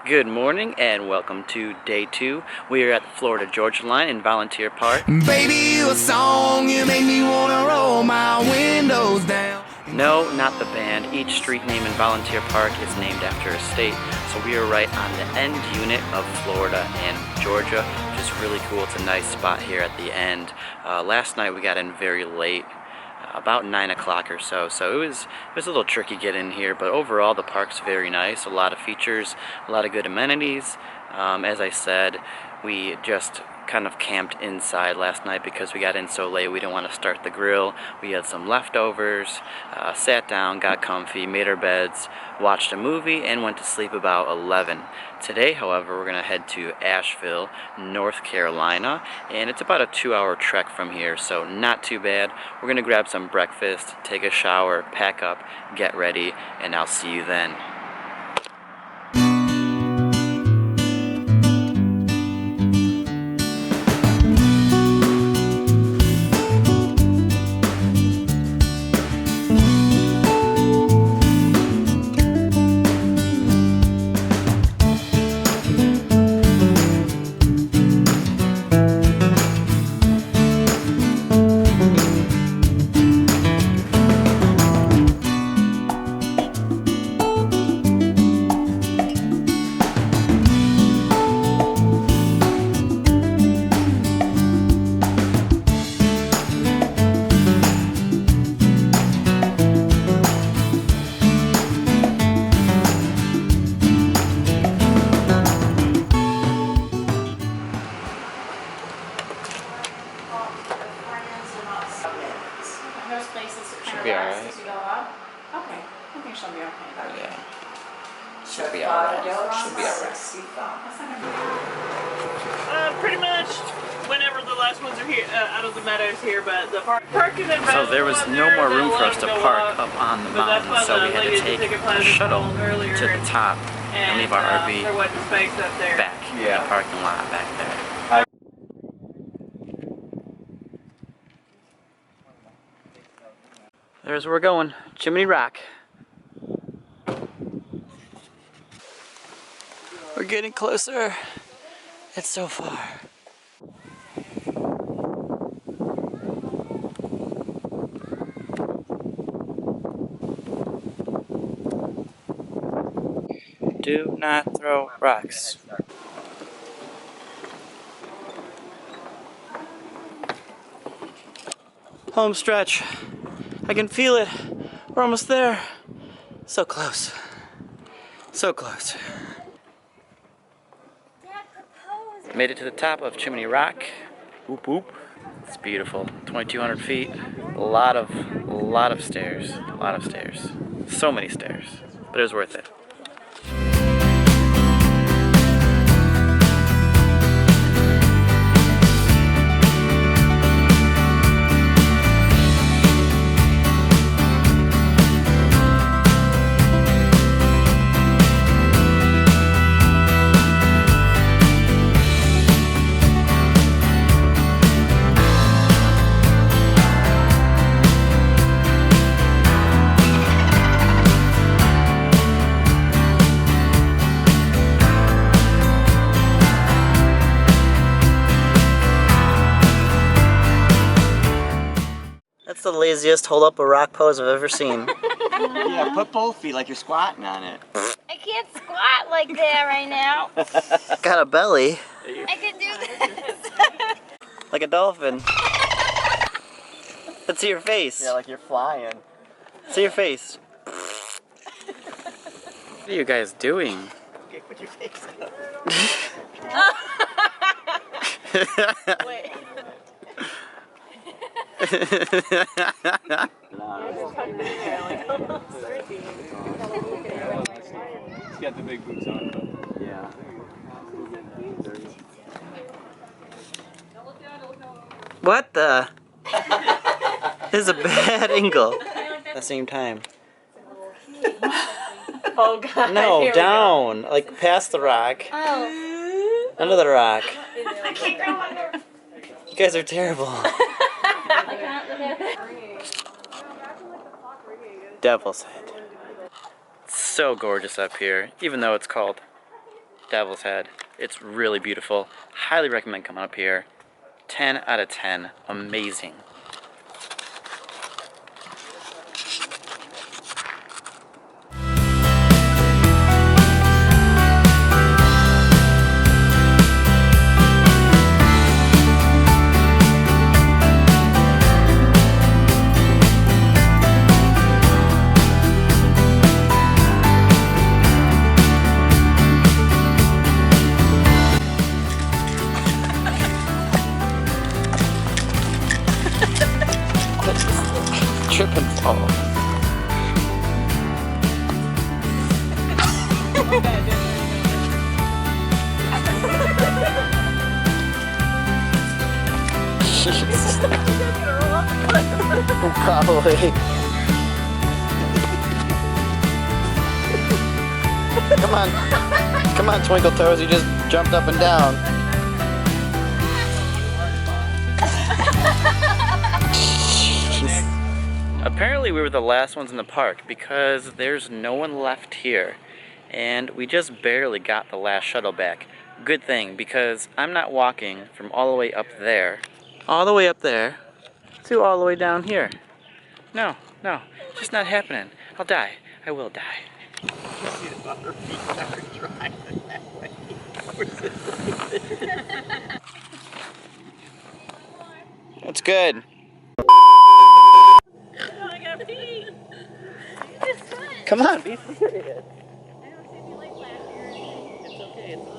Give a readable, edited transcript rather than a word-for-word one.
Good morning and welcome to day 2. We are at the Florida-Georgia line in Volunteer Park. Baby, you a song, you make me wanna roll my windows down. No, not the band. Each street name in Volunteer Park is named after a state. So we are right on the end unit of Florida and Georgia, which is really cool. It's a nice spot here at the end. Last night we got in very late. About 9 o'clock or so, so it was a little tricky getting in here, but overall the park's very nice. A lot of features, a lot of good amenities. As I said, we just kind of camped inside last night because we got in so late. We didn't want to start the grill. We had some leftovers, sat down, got comfy, made our beds, watched a movie, and went to sleep about 11. Today, however, we're going to head to Asheville, North Carolina, and it's about a 2-hour trek from here, so not too bad. We're going to grab some breakfast, take a shower, pack up, get ready, and I'll see you then. Should be alright. Okay, I think she'll be okay. Yeah. Should be alright. Should be alright. Pretty much whenever the last ones are here, out of the meadows here, but the park is in. So there was no more room for us to park up on the mountain, so we had to take a shuttle to the top and leave our RV there wasn't space up there. back in the parking lot back there. There's where we're going, Chimney Rock. We're getting closer. It's so far. Do not throw rocks. Home stretch. I can feel it. We're almost there. So close. So close. Made it to the top of Chimney Rock. Whoop whoop. It's beautiful. 2,200 feet. A lot of stairs. A lot of stairs. So many stairs. But it was worth it. That's the laziest hold up a rock pose I've ever seen. Yeah, put both feet like you're squatting on it. I can't squat like that right now. Got a belly. I could do this. Like a dolphin. Let's see your face. Yeah, like you're flying. See your face. What are you guys doing? Okay, put your face up. Wait. He's got the big boots on, but yeah. What the? This is a bad angle. At the same time. Oh god. No, down. Like past the rock. Oh. Under the rock. I can't go under. You guys are terrible. Devil's Head. So gorgeous up here, even though it's called Devil's Head. It's really beautiful. Highly recommend coming up here. 10 out of 10. Amazing. Trip and fall. Probably. Come on, Twinkle Toes, you just jumped up and down. Apparently we were the last ones in the park because there's no one left here. And we just barely got the last shuttle back. Good thing, because I'm not walking from all the way up there, to all the way down here. No, just not happening. I'll die. I will die. That's good. I gotta pee. Come on, be serious. It's okay. It's